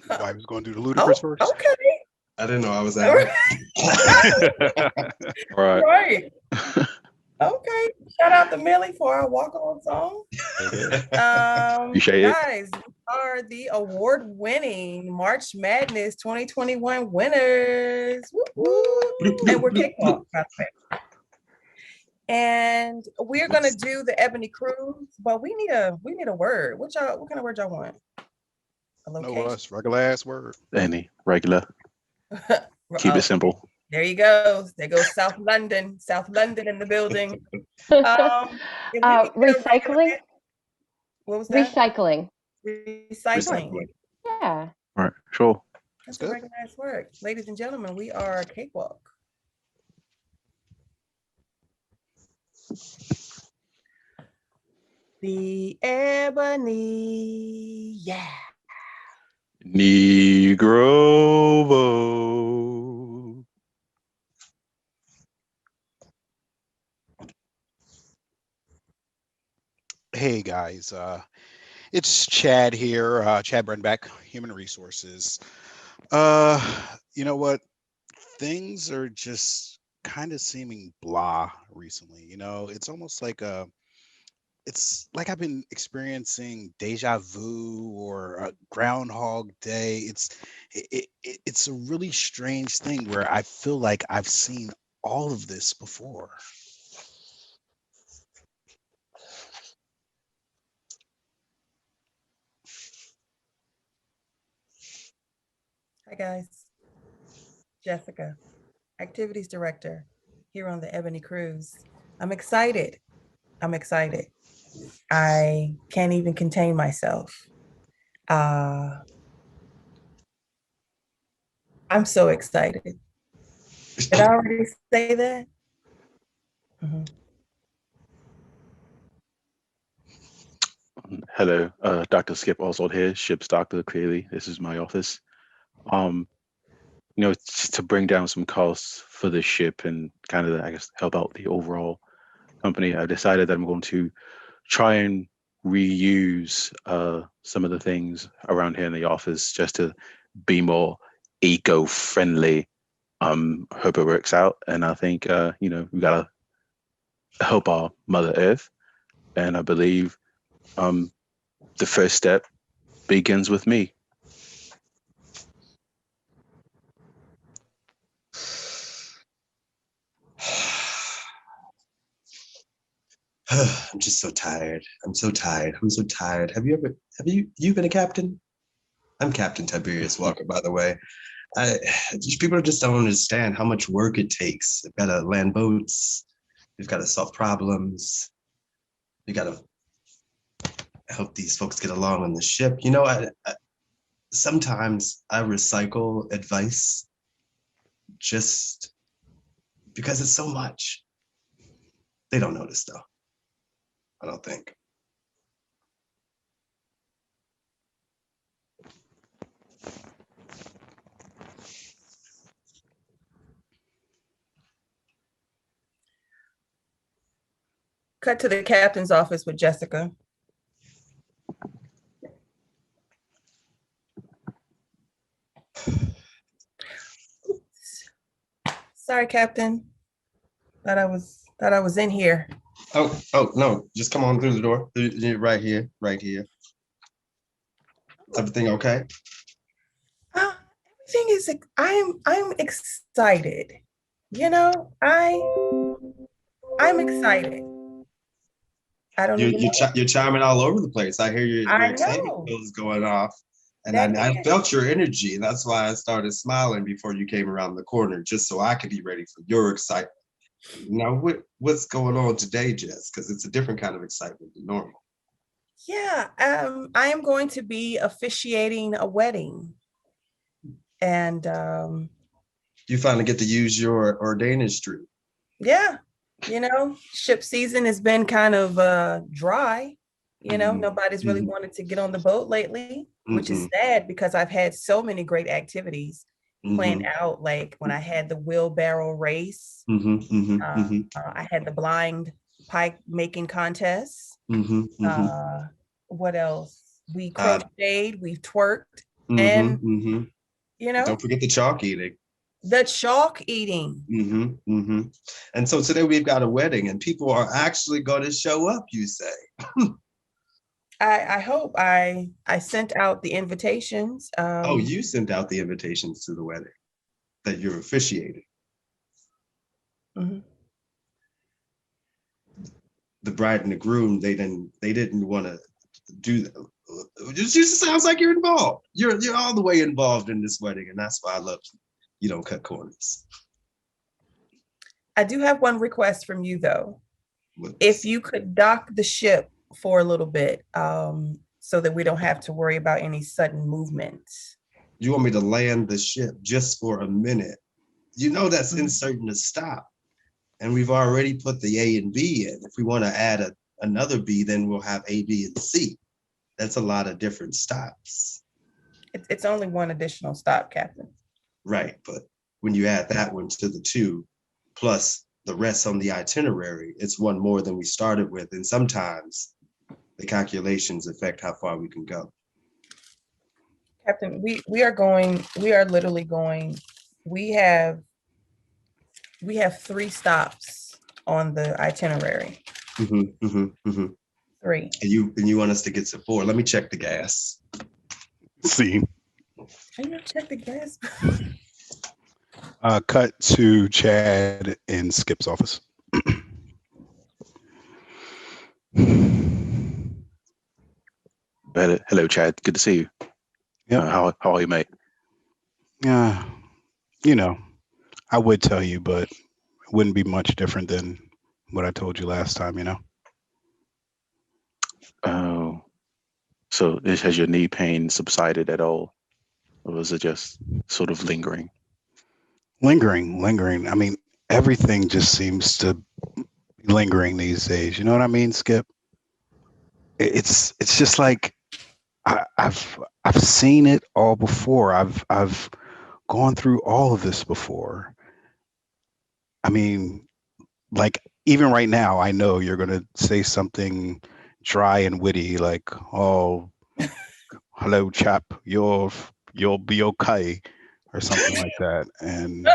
Why was going to do the Ludacris first? Okay. I didn't know I was All at Right. right. Okay. Shout out to Millie for our walk-on song. Appreciate it. Guys, we are the award-winning March Madness 2021 winners. Woo, woo. And we're Cakewalk, by the way. And we're gonna do the Ebony Cruise, but we need a word. What kind of word y'all want? A No location. us, regular ass word. Any regular. Keep it simple. There you go. There goes South London. South London in the building. Recycling. What was that? Recycling. Recycling. Yeah. All right, sure. That's good. a recognized word. Ladies and gentlemen, we are Cakewalk. The Ebony, yeah. Negrovo. Hey guys, it's Chad here, Chad Brenbeck, Human Resources. You know what? Things are just kind of seeming blah recently. It's almost like it's like I've been experiencing deja vu or a Groundhog Day. It's a really strange thing where I feel like I've seen all of this before. Hi guys. Jessica, Activities Director here on the Ebony Cruise. I'm excited. I can't even contain myself. I'm so excited. Did I already say that? Mhm. Hello, Dr. Skip Oswald here, ship's doctor. Clearly, this is my office. To bring down some costs for the ship and kind of, I guess, help out the overall company, I decided that I'm going to try and reuse some of the things around here in the office just to be more eco-friendly. Hope it works out, and I think we gotta help our Mother Earth, and I believe the first step begins with me. I'm just so tired. I'm so tired. Have you been a captain? I'm Captain Tiberius Walker, by the way. People just don't understand how much work it takes. They've got to land boats. We've got to solve problems. We got to help these folks get along on the ship. Sometimes I recycle advice just because it's so much. They don't notice though, I don't think. Cut to the captain's office with Jessica. Sorry, Captain. Thought I was in here. Oh no, just come on through the door. You're right here. Everything okay? Everything is. I'm excited. I'm excited. I don't even know. You're chiming all over the place. I hear your I excitement know. is going off. And That I is. felt your energy, and that's why I started smiling before you came around the corner, just so I could be ready for your excitement. Now, what's going on today, Jess? Because it's a different kind of excitement than normal. Yeah, I am going to be officiating a wedding, and You finally get to use your ordainistry. yeah, ship season has been kind of dry. Nobody's really wanted to get on the boat lately, which is sad because I've had so many great activities planned out. Like when I had the wheelbarrow race, I had the blind pike making contest. What else? We crocheted, we've twerked. And, Mm-hmm. you know, Don't forget the chalk eating. the chalk eating. And so today we've got a wedding, and people are actually going to show up. You say? I hope I sent out the invitations. Oh, you sent out the invitations to the wedding that you're officiating. Mhm. The bride and the groom, they didn't want to do that. It just sounds like you're involved. You're all the way involved in this wedding, and that's why I love you. You don't cut corners. I do have one request from you though. What's- If you could dock the ship for a little bit, so that we don't have to worry about any sudden movements. You want me to land the ship just for a minute? You know that's Mhm. inserting a stop. And we've already put the A and B in. If we want to add another B, then we'll have A, B, and C. That's a lot of different stops. It's only one additional stop, Captain. Right. But when you add that one to the two, plus the rest on the itinerary, it's one more than we started with. And sometimes the calculations affect how far we can go. Captain, we are literally going, we have 3 stops on the itinerary. 3. And you want us to get to 4. Let me check the gas. See, Can you check the gas? cut to Chad in Skip's office. Hello, Chad. Good to see you. Yep. How are you, mate? Yeah, you know, I would tell you, but it wouldn't be much different than what I told you last time, you know? Oh, so has your knee pain subsided at all? Or was it just sort of lingering? Lingering. I mean, everything just seems to be lingering these days. You know what I mean, Skip? It's just like I've seen it all before. I've gone through all of this before. I mean, like even right now, I know you're gonna say something dry and witty, like, "Oh, hello, chap, you'll be okay," or something like that. And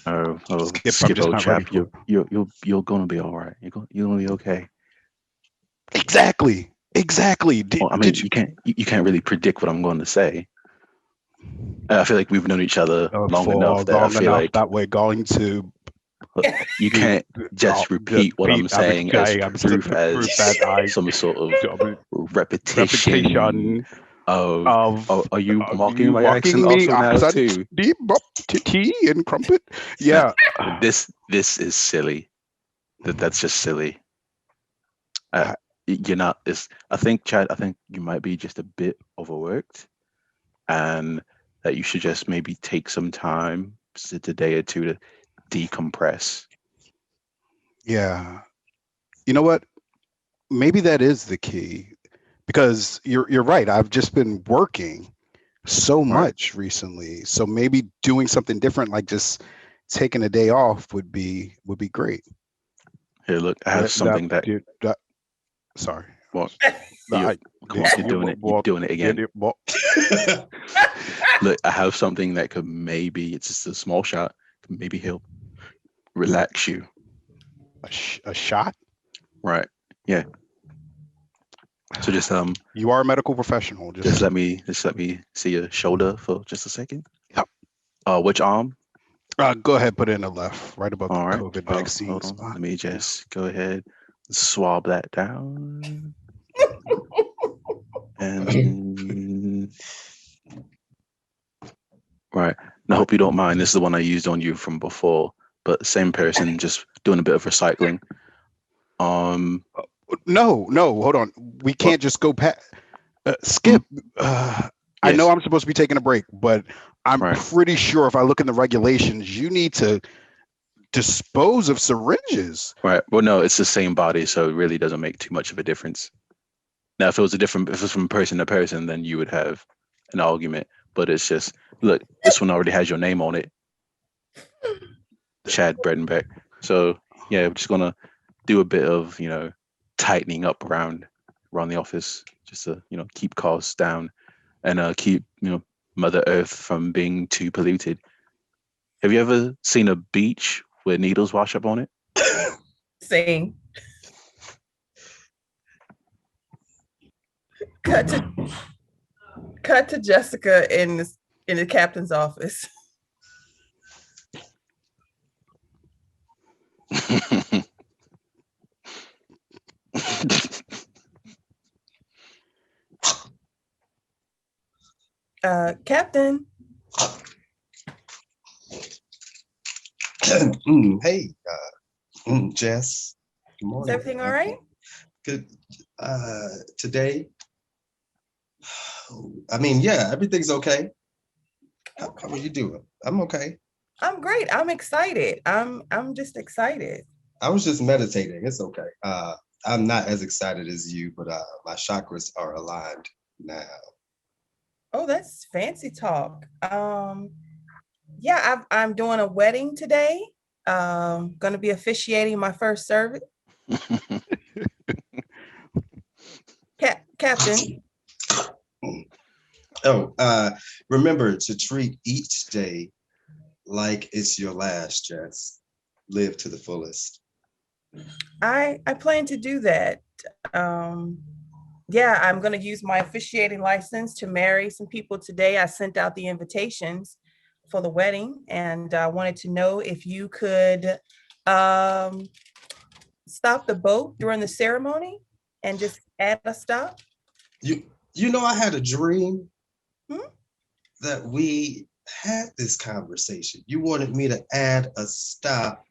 Oh, Skip, I'm Skip, just old not ready chap, for it. you're gonna be all right. You're gonna be okay. Exactly. Well, I mean, you can't really predict what I'm going to say. I feel like we've known each other long for enough that I long feel enough like that we're going to you be- can't just repeat what I'm saying as proof as that some sort of repetition repetition of. of Are you mocking you my mocking accent me also now accent, too? deep bop, tea and crumpet. Yeah. This is silly. That's just silly. You're not. I think, Chad. I think you might be just a bit overworked, and that you should just maybe take some time, sit a day or two to decompress. Yeah. You know what? Maybe that is the key, because you're right. I've just been working so much recently. So maybe doing something different, like just taking a day off would be great. Here, look, I have something that. Sorry. What? You're You're doing it again. Look, I have something that could maybe, it's just a small shot, could maybe help relax you. A shot? Right. Yeah. So just you are a medical professional. Just let me see your shoulder for just a second. Yep. Which arm? Go ahead, put it in the left, right above the COVID vaccine hold on. spot. Let me just go ahead and swab that down. And right. And I hope you don't mind. This is the one I used on you from before, but same person, just doing a bit of recycling. No, hold on. We can't just go past. Skip. Yes. I know I'm supposed to be taking a break, but I'm Right. pretty sure if I look in the regulations, you need to dispose of syringes. Right. Well, no, it's the same body, so it really doesn't make too much of a difference. Now, if it was from person to person, then you would have an argument. But it's just, look, this one already has your name on it, Chad Bredenbeck. So yeah, we're just gonna do a bit of tightening up around the office, just to keep costs down and keep Mother Earth from being too polluted. Have you ever seen a beach where needles wash up on it? Same. Cut to Jessica in the captain's office. Captain. Hey, Jess. Good Is morning. everything all right? Good. Today, I mean, yeah, everything's okay. How are you doing? I'm okay. I'm great. I'm excited. I'm just excited. I was just meditating. It's okay. I'm not as excited as you, but my chakras are aligned now. Oh, that's fancy talk. Yeah, I'm doing a wedding today. Going to be officiating my first service. Captain. Oh, remember to treat each day like it's your last, Jess. Live to the fullest. I plan to do that. Yeah, I'm going to use my officiating license to marry some people today. I sent out the invitations for the wedding, and I wanted to know if you could stop the boat during the ceremony and just add a stop. You know, I had a dream Hmm? that we had this conversation. You wanted me to add a stop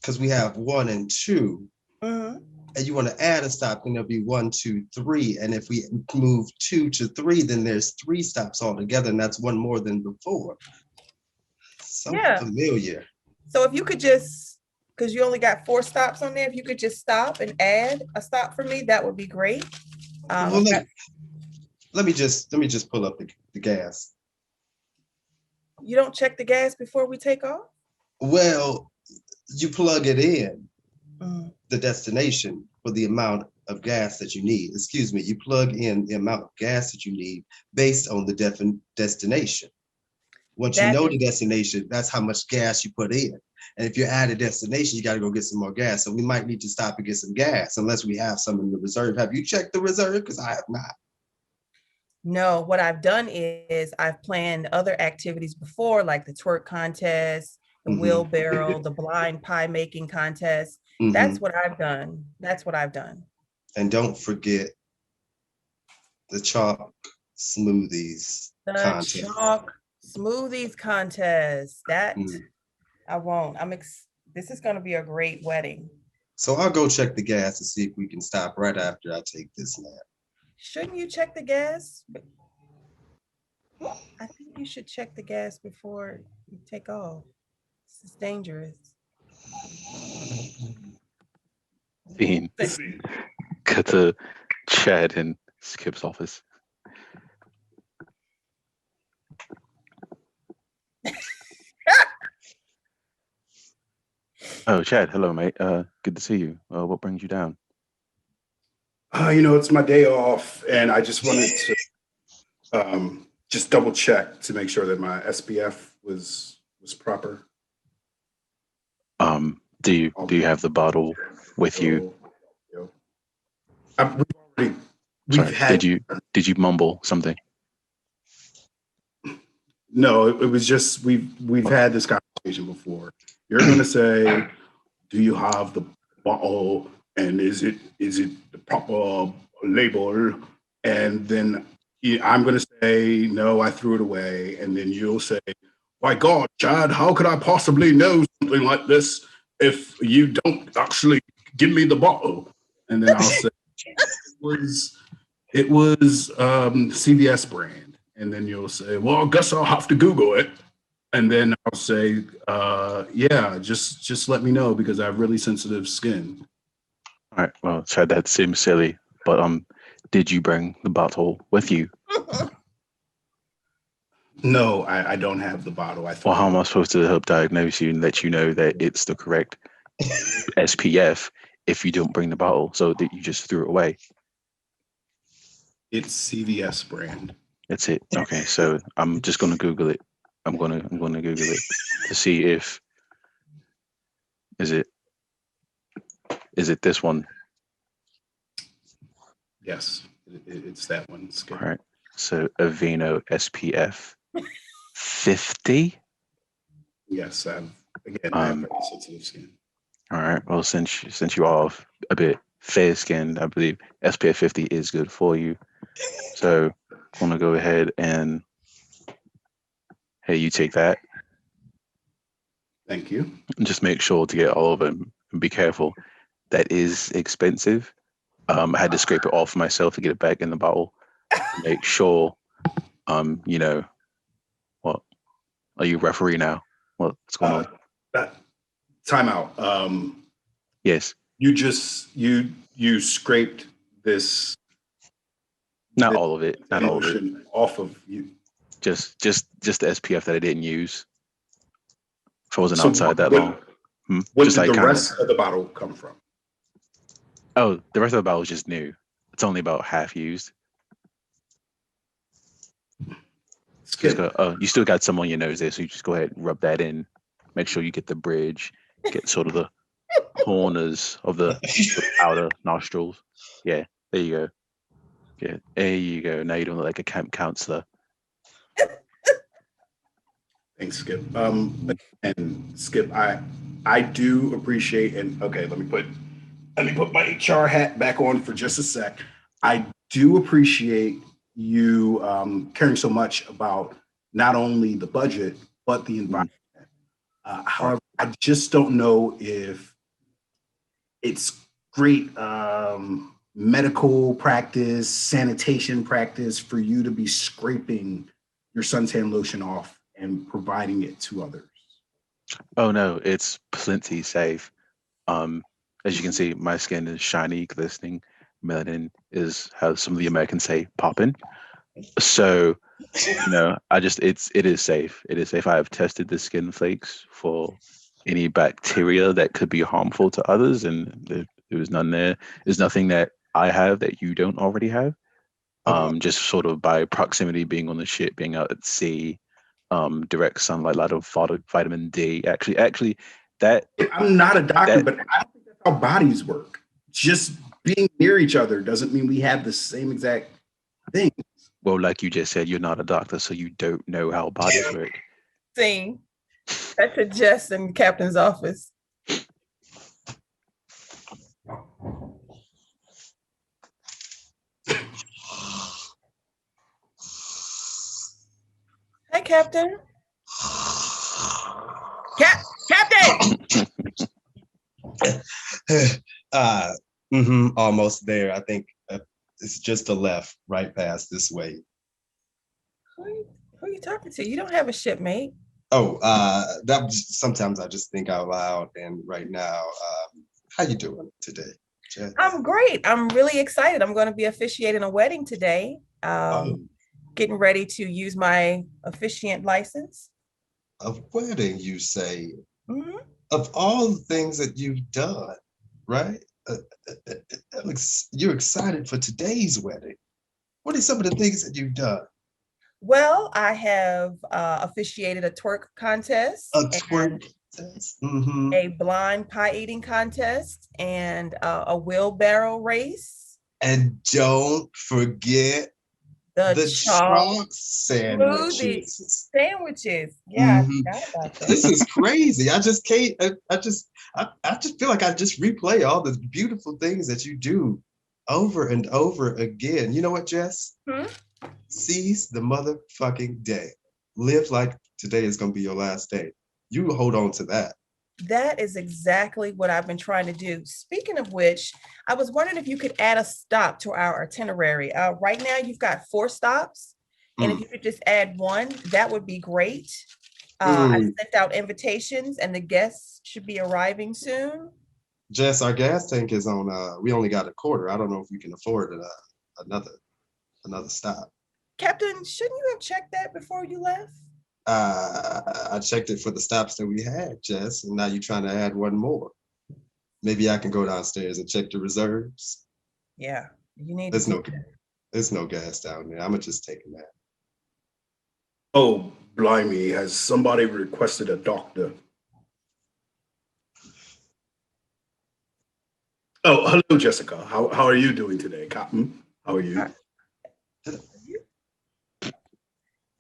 because we have 1 and 2. Mhm. And you want to add a stop, then there'll be 1, 2, 3. And if we move 2 to 3, then there's 3 stops altogether, and that's 1 more than before. So Yeah. familiar. So if you could just, because you only got 4 stops on there, if you could just stop and add a stop for me, that would be great. Well, let me just pull up the gas. You don't check the gas before we take off? Well, you plug it in Mm. the destination for the amount of gas that you need. Excuse me, you plug in the amount of gas that you need based on the destination. Once you know the destination, that's how much gas you put in. And if you're at a destination, you got to go get some more gas. So we might need to stop and get some gas unless we have some in the reserve. Have you checked the reserve? Because I have not. No, what I've done is I've planned other activities before, like the twerk contest, the wheelbarrow, the blind pie making contest. That's what I've done. That's what I've done. And don't forget the chalk smoothies contest. Chalk smoothies contest. That I won't. This is going to be a great wedding. So I'll go check the gas to see if we can stop right after I take this nap. Shouldn't you check the gas? I think you should check the gas before you take off. This is dangerous. Being cut to Chad in Skip's office. Oh, Chad, hello, mate. Good to see you. What brings you down? It's my day off, and I just wanted to just double check to make sure that my SPF was proper. Do you have the bottle with you? Did you mumble something? No, it was just we've had this conversation before. You're gonna say, "Do you have the bottle? And is it the proper label?" And then I'm gonna say, "No, I threw it away." And then you'll say, "My God, Chad, how could I possibly know something like this if you don't actually give me the bottle?" And then I'll say, it was CVS brand. And then you'll say, "Well, I guess I'll have to Google it." And then I'll say, "Yeah, just let me know because I have really sensitive skin." All right. Well, Chad, that seems silly, but did you bring the bottle with you? No, I don't have the bottle. Well, how am I supposed to help diagnose you and let you know that it's the correct SPF if you don't bring the bottle, so that you just threw it away? It's CVS brand. That's it. Okay, so I'm just gonna Google it. I'm gonna Google it to see if is it this one. Yes, it's that one. Skip. All right. So Aveeno SPF 50. Yes, I have Um, very sensitive skin. All right. Well, since you are a bit fair skinned, I believe SPF 50 is good for you. So I'm gonna go ahead and hey, you take that. Thank you. And just make sure to get all of them and be careful. That is expensive. I had to scrape it off myself to get it back in the bottle. Make sure, you know, what are you referee now? What's going on? Time out. Yes. You just you scraped this Not all of it. Not all of it. lotion off of you. Just the SPF that I didn't use. If I wasn't So outside that what- long. What Just did like the kinda- rest of the bottle come from? Oh, the rest of the bottle is just new. It's only about half used. Skip. You still got some on your nose there, so you just go ahead and rub that in. Make sure you get the bridge, get sort of the corners of the outer nostrils. Yeah, there you go. Yeah, there you go. Now you don't look like a camp counselor. Thanks, Skip. And Skip, I do appreciate, and okay, let me put my HR hat back on for just a sec. I do appreciate you caring so much about not only the budget but the environment. However, I just don't know if it's great medical practice, sanitation practice for you to be scraping your suntan lotion off and providing it to others. Oh no, it's plenty safe. As you can see, my skin is shiny, glistening. Melanin is how some of the Americans say popping. So, it is safe. It is safe. I have tested the skin flakes for any bacteria that could be harmful to others, and there was none there. There's nothing that I have that you don't already have. Just sort of by proximity, being on the ship, being out at sea, direct sunlight, a lot of vitamin D. Actually, that I'm not a doctor, but I don't think that's how bodies work. Just being near each other doesn't mean we have the same exact thing. well, like you just said, you're not a doctor, so you don't know how bodies work. Scene. That's a Jess in Captain's office. Hi, Captain. Captain! Almost there. I think it's just a left, right past this way. Who are you talking to? You don't have a shipmate. Oh, sometimes I just think out loud. And right now, how you doing today, Jess? I'm great. I'm really excited. I'm going to be officiating a wedding today. Getting ready to use my officiant license. A wedding, you say? Mhm. Of all the things that you've done, right? You're excited for today's wedding. What are some of the things that you've done? Well, I have officiated a twerk contest, A twerk test. Mm-hmm. a blind pie eating contest, and a wheelbarrow race. And don't forget the chalk sandwiches. Sandwiches. Yeah, Mhm. I forgot about that. This is crazy. I just can't. I just feel like I just replay all the beautiful things that you do over and over again. You know what, Jess? Seize the motherfucking day. Live like today is going to be your last day. You hold on to that. That is exactly what I've been trying to do. Speaking of which, I was wondering if you could add a stop to our itinerary. Right now, you've got 4 stops. And if you could just add 1, that would be great. I sent out invitations and the guests should be arriving soon. Jess, our gas tank is on, we only got a quarter. I don't know if we can afford another stop. Captain, shouldn't you have checked that before you left? I checked it for the stops that we had, Jess, and now you're trying to add one more. Maybe I can go downstairs and check the reserves. Yeah, you need There's to. no gas down there. I'm gonna just take a nap. Oh, blimey, has somebody requested a doctor? Oh, hello, Jessica. How are you doing today, Captain? How are you? Am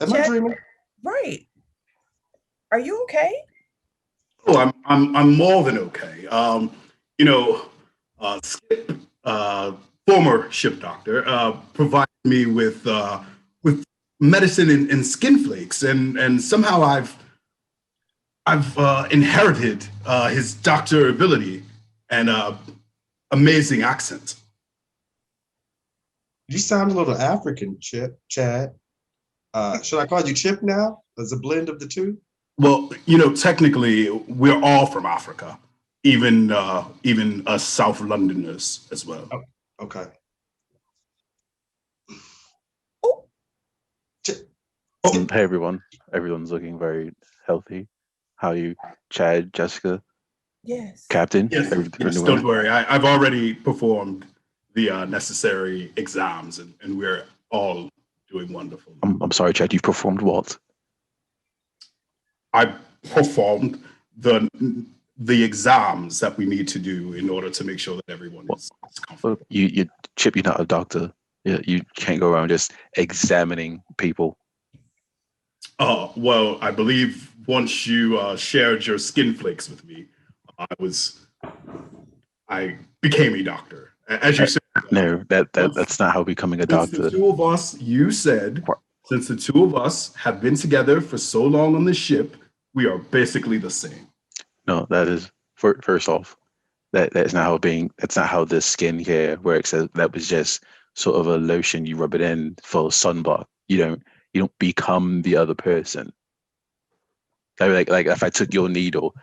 I Chad, dreaming? right. Are you okay? Oh, I'm more than okay. You know, Skip, former ship doctor, provided me with medicine and skin flakes, and somehow I've inherited his doctor ability and amazing accent. You sound a little African, Chad. Should I call you Chip now as a blend of the two? Well, technically, we're all from Africa, even us South Londoners as well. Oh, okay. Oh, Hey everyone. Everyone's looking very healthy. How are you, Chad, Jessica, yes. Captain? Yes, Everything don't well? worry. I've already performed the necessary exams, and we're all doing wonderful. I'm sorry, Chad. You've performed what? I performed the exams that we need to do in order to make sure that everyone is Well, comfortable. you Chip. You're not a doctor. You can't go around just examining people. Well, I believe once you shared your skin flakes with me, I became a doctor. As you said, No, that's not how becoming a since the doctor. two of us, you said, since the two of us have been together for so long on the ship, we are basically the same. No, that is first off, that's not how that's not how the skincare works. That was just sort of a lotion you rub it in for sunblock. You don't become the other person. Like if I took your needle,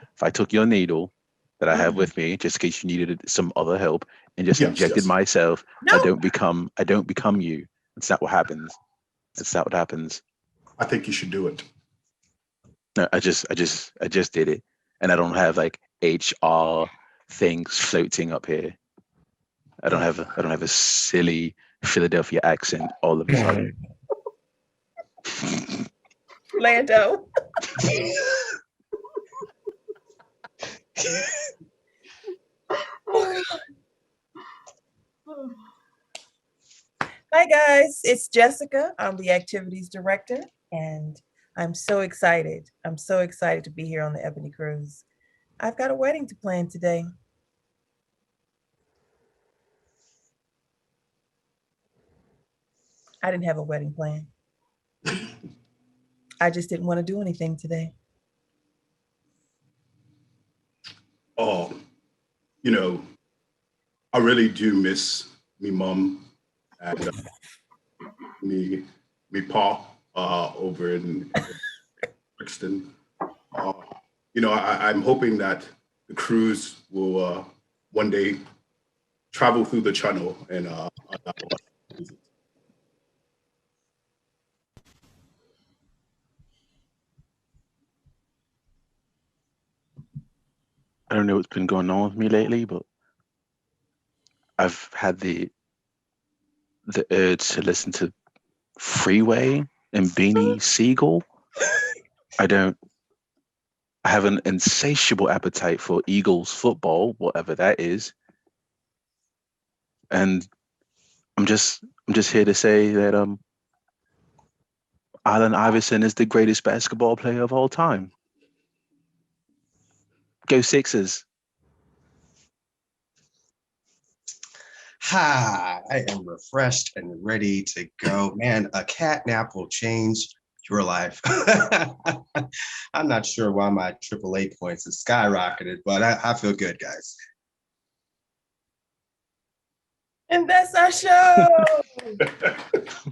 that I have with me, just in case you needed some other help, and just Yes, injected yes. myself, No. I don't become you. That's not what happens. That's not what happens. I think you should do it. No, I just did it, and I don't have like HR things floating up here. I don't have a silly Philadelphia accent all of a sudden. Lando. Hi guys, it's Jessica. I'm the activities director, and I'm so excited. I'm so excited to be here on the Ebony Cruise. I've got a wedding to plan today. I didn't have a wedding plan. I just didn't want to do anything today. Oh, I really do miss me mom and me pa over in Brixton. I'm hoping that the cruise will one day travel through the channel and allow us to visit. I don't know what's been going on with me lately, but I've had the urge to listen to Freeway and Beanie Siegel. I have an insatiable appetite for Eagles football, whatever that is. And I'm just here to say that Allen Iverson is the greatest basketball player of all time. Go Sixers. Ha! I am refreshed and ready to go. Man, a cat nap will change your life. I'm not sure why my AAA points have skyrocketed, but I feel good, guys. And that's our show.